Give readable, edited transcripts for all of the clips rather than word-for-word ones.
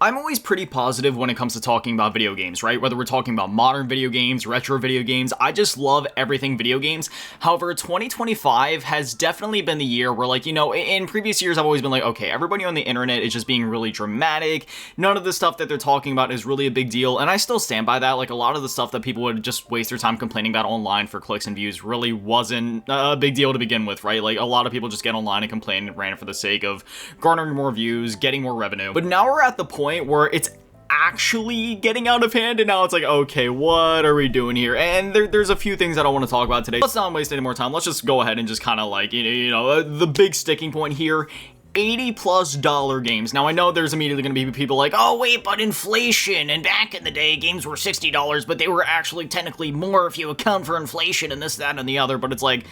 I'm always pretty positive when it comes to talking about video games, right? Whether we're talking about modern video games, retro video games, I just love everything video games. However, 2025 has definitely been the year where, like, in previous years, I've always been like, okay, everybody on the internet is just being really dramatic. None of the stuff that they're talking about is really a big deal. And I still stand by that. Like, a lot of the stuff that people would just waste their time complaining about online for clicks and views really wasn't a big deal to begin with, right? Like, a lot of people just get online and complain and rant for the sake of garnering more views, getting more revenue. But now we're at the point where it's actually getting out of hand, and now it's like, okay, what are we doing here? And there's a few things that I want to talk about today. Let's not waste any more time. Let's just go ahead and just kind of like, the big sticking point here. $80+ games. Now, I know there's immediately going to be people like, oh, wait, but inflation, and back in the day, games were $60, but they were actually technically more if you account for inflation and this, that, and the other, but it's like,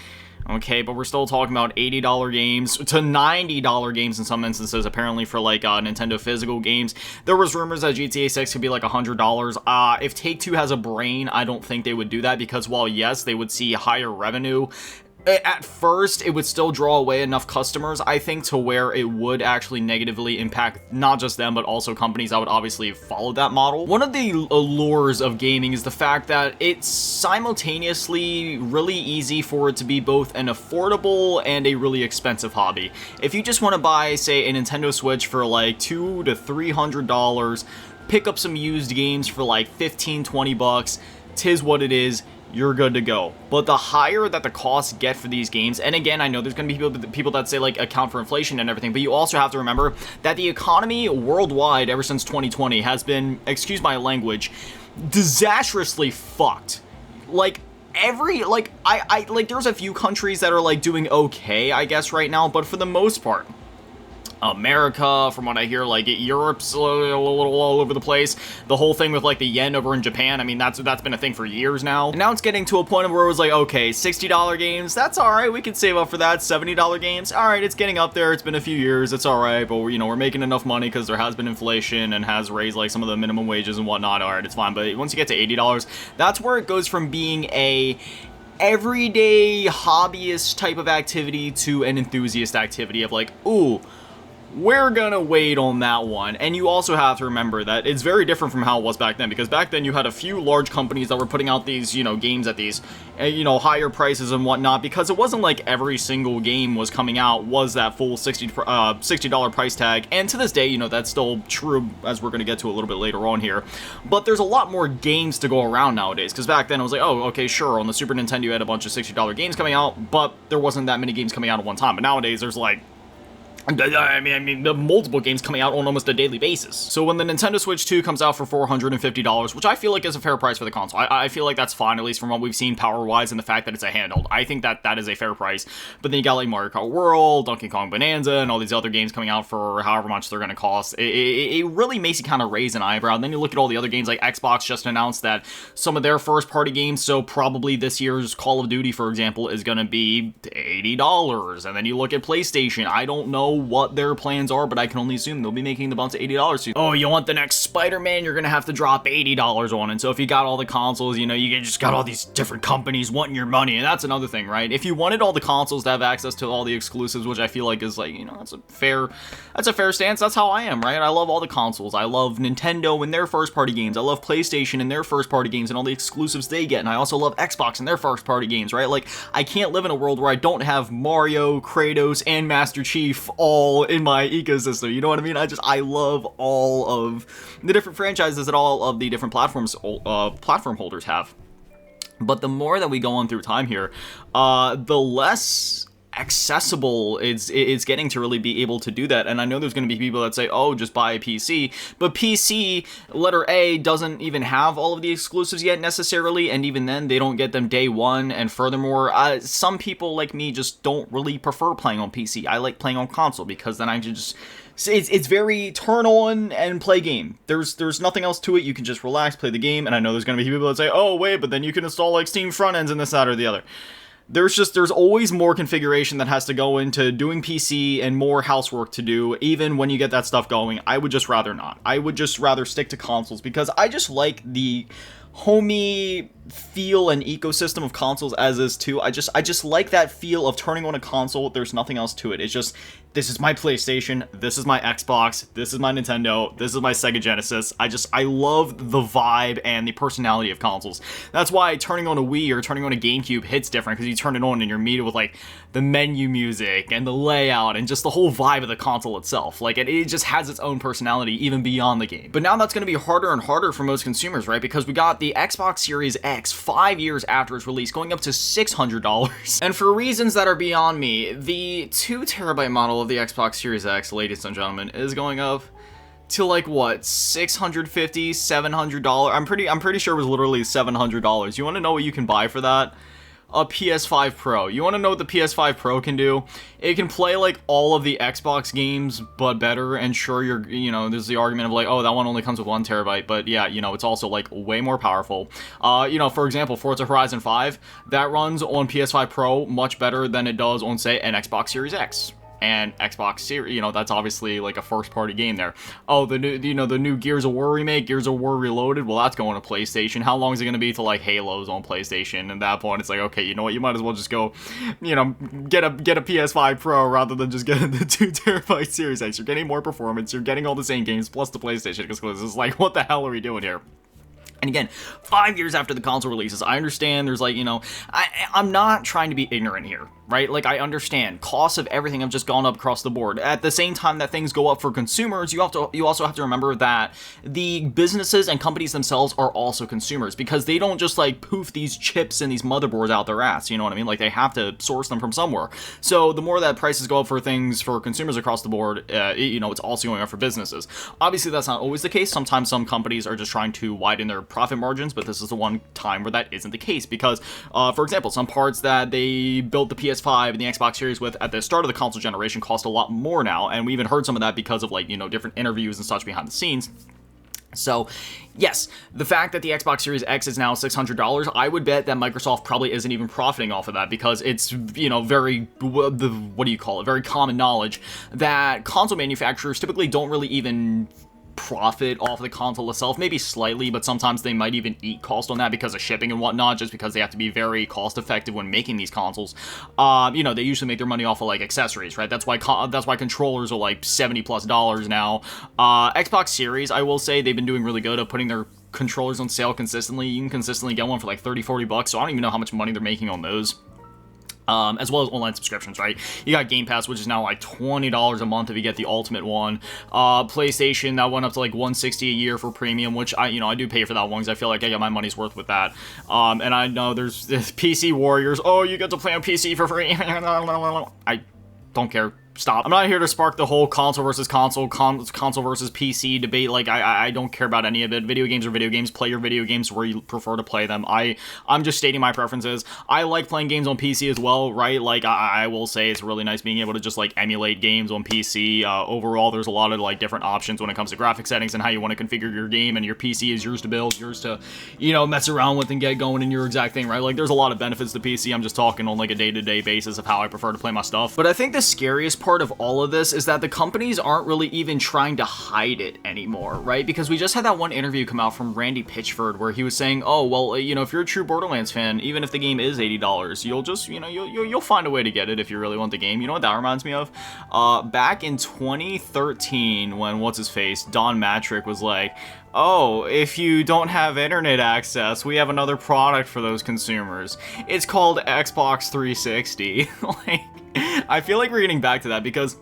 okay, but we're still talking about $80 games to $90 games in some instances, apparently for like Nintendo physical games. There was rumors that GTA 6 could be like $100. If Take-Two has a brain, I don't think they would do that, because while yes, they would see higher revenue, at first, it would still draw away enough customers, I think, to where it would actually negatively impact not just them, but also companies that would obviously follow that model. One of the allures of gaming is the fact that it's simultaneously really easy for it to be both an affordable and a really expensive hobby. If you just want to buy, say, a Nintendo Switch for like $200 to $300, pick up some used games for like 15, 20 bucks, tis what it is, you're good to go. But the higher that the costs get for these games, and again, I know there's going to be people that say like account for inflation and everything, but you also have to remember that the economy worldwide ever since 2020 has been, excuse my language, disastrously fucked. Like, there's a few countries that are like doing okay, I guess, right now, but for the most part, America, from what I hear, like Europe's a little all over the place. The whole thing with like the yen over in Japan, I mean, that's been a thing for years now. And now it's getting to a point where it was like, okay, $60 games, that's all right, we can save up for that. $70 games, all right, it's getting up there. It's been a few years, it's all right, but we're making enough money because there has been inflation and has raised like some of the minimum wages and whatnot. All right, it's fine. But once you get to $80, that's where it goes from being a everyday hobbyist type of activity to an enthusiast activity of like, ooh, we're gonna wait on that one. And you also have to remember that it's very different from how it was back then, because back then you had a few large companies that were putting out these, games at these, higher prices and whatnot, because it wasn't like every single game was coming out was that full $60 price tag. And to this day, that's still true, as we're gonna get to a little bit later on here. But there's a lot more games to go around nowadays, because back then it was like, oh, okay, sure, on the Super Nintendo you had a bunch of $60 games coming out, but there wasn't that many games coming out at one time. But nowadays there's like, the multiple games coming out on almost a daily basis. So when the Nintendo Switch 2 comes out for $450, which I feel like is a fair price for the console, I feel like that's fine, at least from what we've seen power-wise and the fact that it's a handheld. I think that is a fair price. But then you got like Mario Kart World, Donkey Kong Bonanza, and all these other games coming out for however much they're going to cost. It really makes you kind of raise an eyebrow. And then you look at all the other games, like Xbox just announced that some of their first-party games, so probably this year's Call of Duty, for example, is going to be $80. And then you look at PlayStation, I don't know what their plans are, but I can only assume they'll be making the bump to $80. Oh, you want the next Spider-Man? You're gonna have to drop $80 on. And so if you got all the consoles, you just got all these different companies wanting your money, and that's another thing, right? If you wanted all the consoles to have access to all the exclusives, which I feel like is like, that's a fair stance. That's how I am, right? I love all the consoles. I love Nintendo and their first-party games. I love PlayStation and their first-party games and all the exclusives they get. And I also love Xbox and their first-party games, right? Like, I can't live in a world where I don't have Mario, Kratos, and Master Chief all in my ecosystem. You know what I mean? I love all of the different franchises that all of the different platform holders have. But the more that we go on through time here, the less accessible it's getting to really be able to do that. And I know there's going to be people that say, oh, just buy a PC, but PC, letter A, doesn't even have all of the exclusives yet necessarily, and even then they don't get them day one. And furthermore, some people like me just don't really prefer playing on PC. I like playing on console, because then I can just, it's very turn on and play game. There's nothing else to it. You can just relax, play the game. And I know there's going to be people that say, oh wait, but then you can install like Steam front ends and this, that, or the other. There's always more configuration that has to go into doing PC and more housework to do, even when you get that stuff going. I would just rather not. I would just rather stick to consoles, because I just like the homey feel and ecosystem of consoles as is too. I just like that feel of turning on a console. There's nothing else to it. It's just, this is my PlayStation, this is my Xbox, this is my Nintendo, this is my Sega Genesis. I love the vibe and the personality of consoles. That's why turning on a Wii or turning on a GameCube hits different, because you turn it on and you're meeting with like the menu music and the layout and just the whole vibe of the console itself. Like it just has its own personality even beyond the game. But now that's going to be harder and harder for most consumers, right? Because we got the Xbox Series X 5 years after its release going up to $600. And for reasons that are beyond me, the 2TB model of the Xbox Series X, ladies and gentlemen, is going up to like what, $650, $700? I'm pretty sure it was literally $700. You want to know what you can buy for that? A PS5 Pro. You want to know what the PS5 Pro can do? It can play like all of the Xbox games, but better. And sure, there's the argument of like, oh, that one only comes with 1TB, but yeah, it's also like way more powerful. For example, Forza Horizon 5, that runs on PS5 Pro much better than it does on, say, an Xbox Series X. And Xbox Series, that's obviously like a first-party game there. Oh, the new Gears of War remake, Gears of War Reloaded, well, that's going to PlayStation. How long is it going to be till like Halo's on PlayStation? At that point, it's like, okay, you know what, you might as well just go, get a PS5 Pro rather than just getting the 2TB Series X. You're getting more performance, you're getting all the same games plus the PlayStation exclusives. It's like, what the hell are we doing here? And again, 5 years after the console releases, I understand there's like, I'm not trying to be ignorant here, right? Like, I understand costs of everything have just gone up across the board. At the same time that things go up for consumers, you also have to remember that the businesses and companies themselves are also consumers, because they don't just like poof these chips and these motherboards out their ass, you know what I mean? Like, they have to source them from somewhere. So the more that prices go up for things for consumers across the board, it's also going up for businesses. Obviously, that's not always the case. Sometimes some companies are just trying to widen their profit margins, but this is the one time where that isn't the case, because for example, some parts that they built the PS5 and the Xbox Series with at the start of the console generation cost a lot more now, and we even heard some of that because of like different interviews and such behind the scenes. So, yes, the fact that the Xbox Series X is now $600, I would bet that Microsoft probably isn't even profiting off of that, because it's, very common knowledge that console manufacturers typically don't really even profit off the console itself, maybe slightly, but sometimes they might even eat cost on that because of shipping and whatnot, just because they have to be very cost effective when making these consoles. They usually make their money off of like accessories, right? That's why controllers are like $70+ now. Xbox Series, I will say, they've been doing really good at putting their controllers on sale consistently. You can consistently get one for like $30-$40, so I don't even know how much money they're making on those. As well as online subscriptions, right? You got Game Pass, which is now like $20 a month if you get the Ultimate one. PlayStation, that went up to like $160 a year for premium, which I do pay for that one because I feel like I get my money's worth with that. And I know there's PC Warriors. Oh, you get to play on PC for free. I don't care. Stop. I'm not here to spark the whole console versus console versus PC debate. Like, I don't care about any of it. Video games are video games. Play your video games where you prefer to play them. I'm just stating my preferences. I like playing games on PC as well, right? Like, I will say it's really nice being able to just, like, emulate games on PC. Overall, there's a lot of, like, different options when it comes to graphic settings and how you want to configure your game, and your PC is yours to build, yours to, mess around with and get going in your exact thing, right? Like, there's a lot of benefits to PC. I'm just talking on, like, a day-to-day basis of how I prefer to play my stuff. But I think the scariest part of all of this is that the companies aren't really even trying to hide it anymore, right? Because we just had that one interview come out from Randy Pitchford where he was saying, oh, well, if you're a true Borderlands fan, even if the game is $80, you'll just, you'll find a way to get it if you really want the game. You know what that reminds me of? Back in 2013, when what's-his-face, Don Matrick was like, oh, if you don't have internet access, we have another product for those consumers. It's called Xbox 360. Like, I feel like we're getting back to that because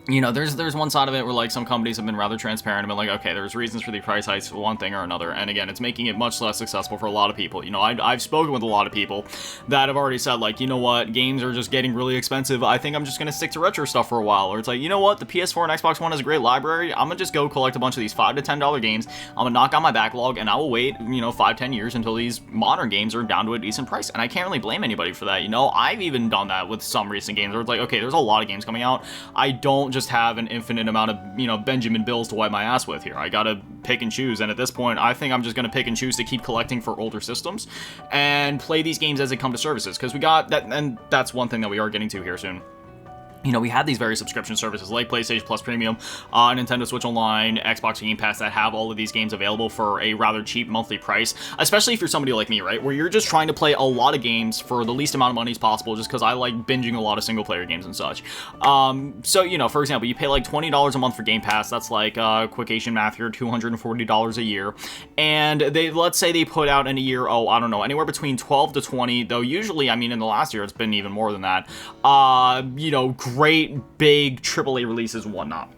there's one side of it where, like, some companies have been rather transparent and been like, okay, there's reasons for the price hikes for one thing or another, and again, it's making it much less successful for a lot of people. I've spoken with a lot of people that have already said, like, you know what, games are just getting really expensive, I think I'm just gonna stick to retro stuff for a while, or it's like, you know what, the PS4 and Xbox One is a great library, I'm gonna just go collect a bunch of these $5 to $10 games, I'm gonna knock out my backlog, and I will wait, 5-10 years until these modern games are down to a decent price, and I can't really blame anybody for that. I've even done that with some recent games where it's like, okay, there's a lot of games coming out, I don't just have an infinite amount of, Benjamin Bills to wipe my ass with here. I gotta pick and choose, and at this point, I think I'm just gonna pick and choose to keep collecting for older systems and play these games as they come to services, because we got that, and that's one thing that we are getting to here soon. you know, we have these various subscription services like PlayStation Plus Premium, Nintendo Switch Online, Xbox Game Pass that have all of these games available for a rather cheap monthly price, especially if you're somebody like me, right, where you're just trying to play a lot of games for the least amount of money as possible, just because I like binging a lot of single-player games and such. So, you know, for example, you pay like $20 a month for Game Pass, that's like, quick Asian math here, $240 a year, and let's say they put out in a year, I don't know, anywhere between 12 to 20, though usually, I mean, in the last year, it's been even more than that, you know, great big AAA releases and whatnot.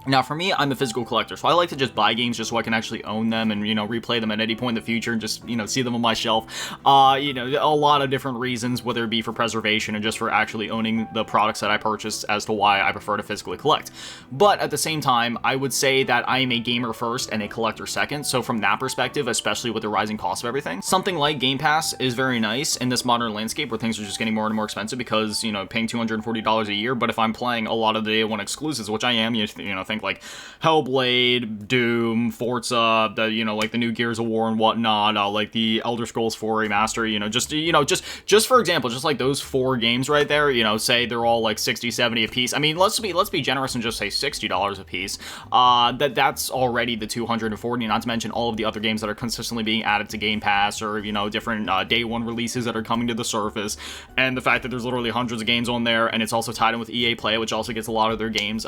Now, for me, I'm a physical collector, so I like to just buy games just so I can actually own them and, you know, replay them at any point in the future and just, you know, see them on my shelf. You know, a lot of different reasons, whether it be for preservation or just for actually owning the products that I purchase as to why I prefer to physically collect. But at the same time, I would say that I am a gamer first and a collector second, so from that perspective, especially with the rising cost of everything, something like Game Pass is very nice in this modern landscape where things are just getting more and more expensive because, you know, paying $240 a year, but if I'm playing a lot of the day one exclusives, which I am, you know, think like Hellblade, Doom, Forza, you know, like the new Gears of War and whatnot, like the Elder Scrolls 4 remaster, you know, just for example, just like those 4 games right there, you know, say they're all like 60, 70 a piece. I mean, let's be generous and just say $60 a piece. That's already the 240, not to mention all of the other games that are consistently being added to Game Pass, or, you know, different day one releases that are coming to the surface, and the fact that there's literally hundreds of games on there, and it's also tied in with EA Play, which also gets a lot of their games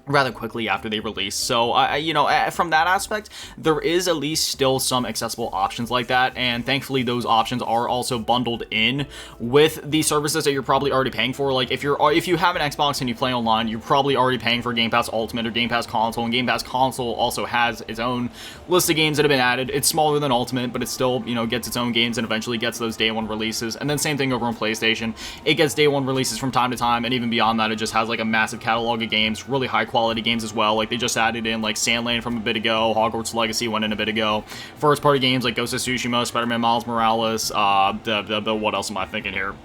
rather quickly after they release. So, you know, from that aspect, there is at least still some accessible options like that, and thankfully those options are also bundled in with the services that you're probably already paying for. Like, if you have an Xbox and you play online, you're probably already paying for Game Pass Ultimate or Game Pass Console, and Game Pass Console also has its own list of games that have been added. It's smaller than Ultimate, but it still, you know, gets its own games and eventually gets those day one releases. And then same thing over on PlayStation. It gets day one releases from time to time, and even beyond that, it just has like a massive catalog of games, really high quality games as well. Like, they just added in like Sandland from a bit ago, Hogwarts Legacy went in a bit ago, first party games like Ghost of Tsushima, Spider-Man Miles Morales, what else am I thinking here?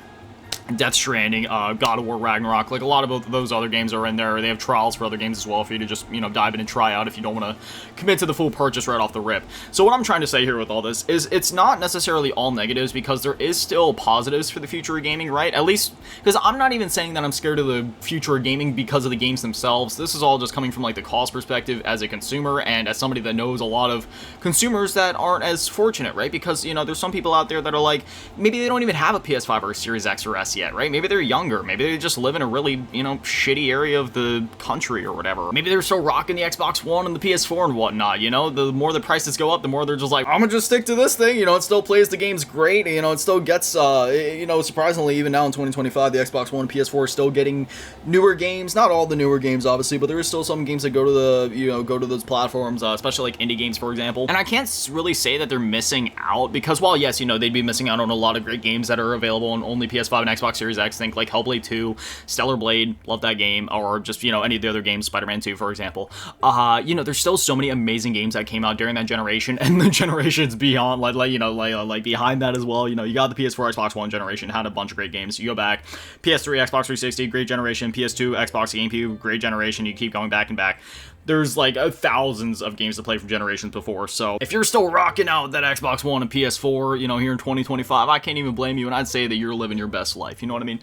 Death Stranding, God of War Ragnarok, like a lot of those other games are in there. They have trials for other games as well for you to just, you know, dive in and try out if you don't want to commit to the full purchase right off the rip. So what I'm trying to say here with all this is it's not necessarily all negatives, because there is still positives for the future of gaming, right? At least, because I'm not even saying that I'm scared of the future of gaming because of the games themselves. This is all just coming from like the cost perspective as a consumer and as somebody that knows a lot of consumers that aren't as fortunate, right? Because, you know, there's some people out there that are like, maybe they don't even have a PS5 or a Series X or S yet, right? Maybe they're younger. Maybe they just live in a really, you know, shitty area of the country or whatever. Maybe they're still rocking the Xbox One and the PS4 and whatnot, you know? The more the prices go up, the more they're just like, I'm gonna just stick to this thing, you know, it still plays the games great, you know, it still gets, you know, surprisingly, even now in 2025, the Xbox One and PS4 are still getting newer games. Not all the newer games, obviously, but there is still some games that go to the, you know, go to those platforms, especially like indie games, for example. And I can't really say that they're missing out, because while, yes, you know, they'd be missing out on a lot of great games that are available on only PS5 and Xbox Series X, think like Hellblade 2, Stellar Blade, love that game, or just, you know, any of the other games, Spider-Man 2, for example. You know, there's still so many amazing games that came out during that generation, and the generations beyond, like behind that as well. You know, you got the PS4, Xbox One generation, had a bunch of great games. You go back, PS3, Xbox 360, great generation, PS2, Xbox, GameCube, great generation. You keep going back and back. There's like thousands of games to play from generations before, so if you're still rocking out that Xbox One and PS4, you know, here in 2025, I can't even blame you, and I'd say that you're living your best life, you know what I mean?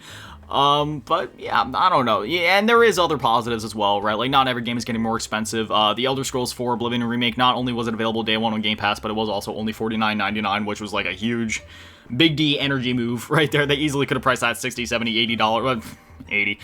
But yeah, I don't know. Yeah, and there is other positives as well, right? Like, not every game is getting more expensive. The Elder Scrolls 4 Oblivion Remake, not only was it available day one on Game Pass, but it was also only $49.99, which was like a huge big D energy move right there. They easily could have priced that $60, $70, $80, 80,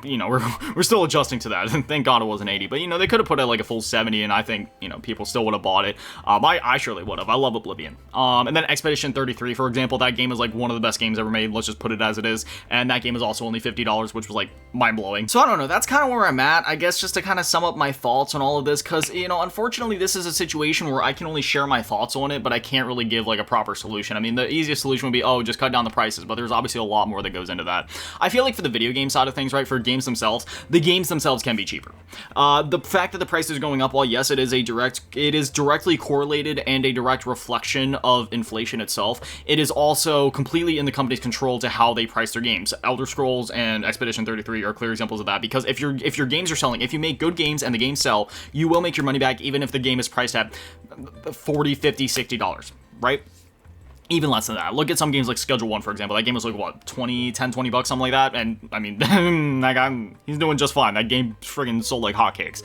you know, we're still adjusting to that, and thank God it wasn't 80, but, you know, they could have put it like a full 70, and I think, you know, people still would have bought it. I surely would have. I love Oblivion. And then Expedition 33, for example, that game is like one of the best games ever made, let's just put it as it is, and that game is also only $50, which was like mind-blowing. So I don't know, that's kind of where I'm at, I guess, just to kind of sum up my thoughts on all of this, because, you know, unfortunately, this is a situation where I can only share my thoughts on it, but I can't really give like a proper solution. I mean, the easiest solution would be, oh, just cut down the prices, but there's obviously a lot more that goes into that. I feel like for the video game side of things, right, for games themselves, the games themselves can be cheaper. The fact that the price is going up, while yes, it is directly correlated and a direct reflection of inflation itself, it is also completely in the company's control to how they price their games. Elder Scrolls and Expedition 33 are clear examples of that, because if your games are selling, if you make good games and the games sell, you will make your money back even if the game is priced at $40, $50, $60, right? even less than that. Look at some games like Schedule 1, for example. That game was like, what, 20, 10, 20 bucks, something like that? And, I mean, that guy, he's doing just fine. That game friggin' sold like hotcakes.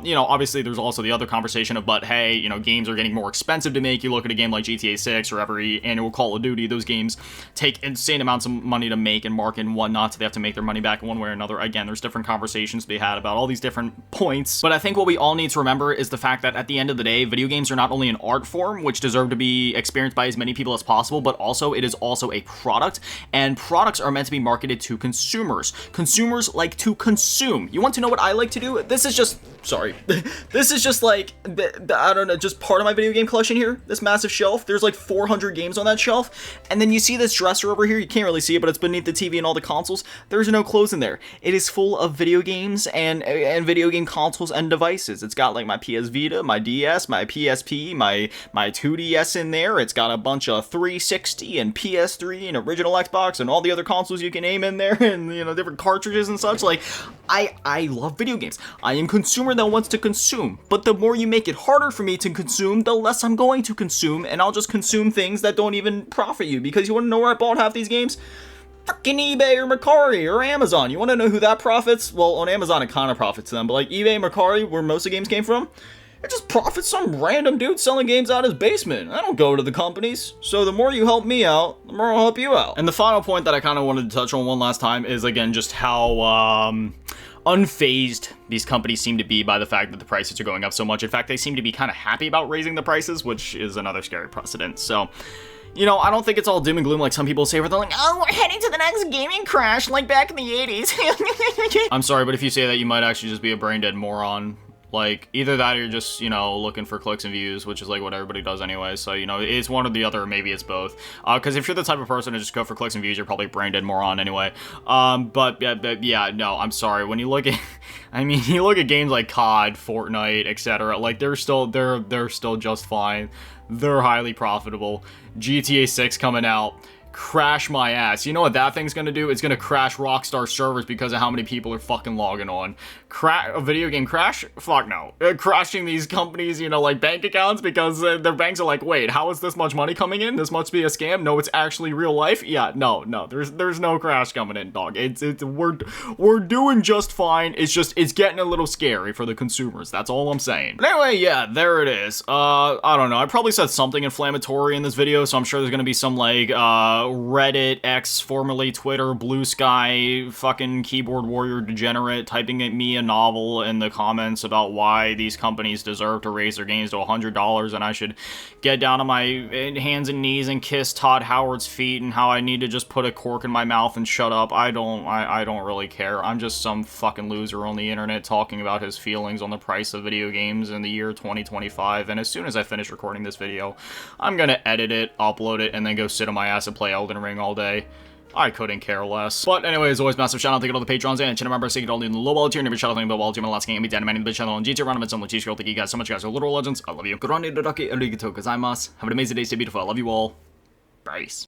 You know, obviously, there's also the other conversation of, but hey, you know, games are getting more expensive to make. You look at a game like GTA 6 or every annual Call of Duty, those games take insane amounts of money to make and market and whatnot, so they have to make their money back in one way or another. Again, there's different conversations to be had about all these different points. But I think what we all need to remember is the fact that at the end of the day, video games are not only an art form, which deserve to be experienced by as many people as possible, but also it is also a product, and products are meant to be marketed to consumers. Consumers like to consume. You want to know what I like to do? This is just, sorry, this is just like, I don't know, just part of my video game collection here, this massive shelf. There's like 400 games on that shelf, and then you see this dresser over here. You can't really see it, but it's beneath the TV and all the consoles. There's no clothes in there. It is full of video games and video game consoles and devices. It's got like my PS Vita, my DS, my PSP, my 2DS in there. It's got a bunch of 360 and PS3 and original Xbox and all the other consoles you can name in there, and you know, different cartridges and such. Like, I love video games. I am a consumer that wants to consume, but the more you make it harder for me to consume, the less I'm going to consume, and I'll just consume things that don't even profit you. Because you want to know where I bought half these games? Fucking eBay or Mercari or Amazon. You want to know who that profits? Well, on Amazon it kind of profits them, but like eBay and Mercari, where most of the games came from, it just profits some random dude selling games out of his basement. I don't go to the companies. So the more you help me out, the more I'll help you out. And the final point that I kind of wanted to touch on one last time is, again, just how unfazed these companies seem to be by the fact that the prices are going up so much. In fact, they seem to be kind of happy about raising the prices, which is another scary precedent. So, you know, I don't think it's all doom and gloom like some people say, where they're like, oh, we're heading to the next gaming crash like back in the 80s. I'm sorry, but if you say that, you might actually just be a brain dead moron. Like, either that or you're just, you know, looking for clicks and views, which is like what everybody does anyway. So, you know, it's one or the other, or maybe it's both. Because if you're the type of person to just go for clicks and views, you're probably a brain dead moron anyway. But yeah, no, I'm sorry. When you look at, I mean, you look at games like COD, Fortnite, etc. Like, they're still just fine. They're highly profitable. GTA 6 coming out. Crash my ass. You know what that thing's gonna do? It's gonna crash Rockstar servers because of how many people are fucking logging on. A video game crash? Fuck no. Crashing these companies, you know, like bank accounts, because their banks are like, wait, how is this much money coming in? This must be a scam. No, it's actually real life. Yeah, no, there's no crash coming in, dog. We're doing just fine. It's getting a little scary for the consumers. That's all I'm saying. But anyway, yeah, there it is. I don't know. I probably said something inflammatory in this video, so I'm sure there's gonna be some like Reddit, X, formerly Twitter, Blue Sky, fucking keyboard warrior degenerate typing at me a novel in the comments about why these companies deserve to raise their games to $100 and I should get down on my hands and knees and kiss Todd Howard's feet, and how I need to just put a cork in my mouth and shut up. I don't really care. I'm just some fucking loser on the internet talking about his feelings on the price of video games in the year 2025, and as soon as I finish recording this video, I'm gonna edit it, upload it, and then go sit on my ass and play Elden Ring all day. I couldn't care less. But anyway, as always, massive shout out to all the patrons and channel members. Thank you to all in the low ball tier. Never shout out to the ball tier. My last game, be down man, the channel on GT Round of some cheese girl. Thank you guys so much, guys. Are literal legends. I love you. Have an amazing day. Stay beautiful. I love you all. Peace.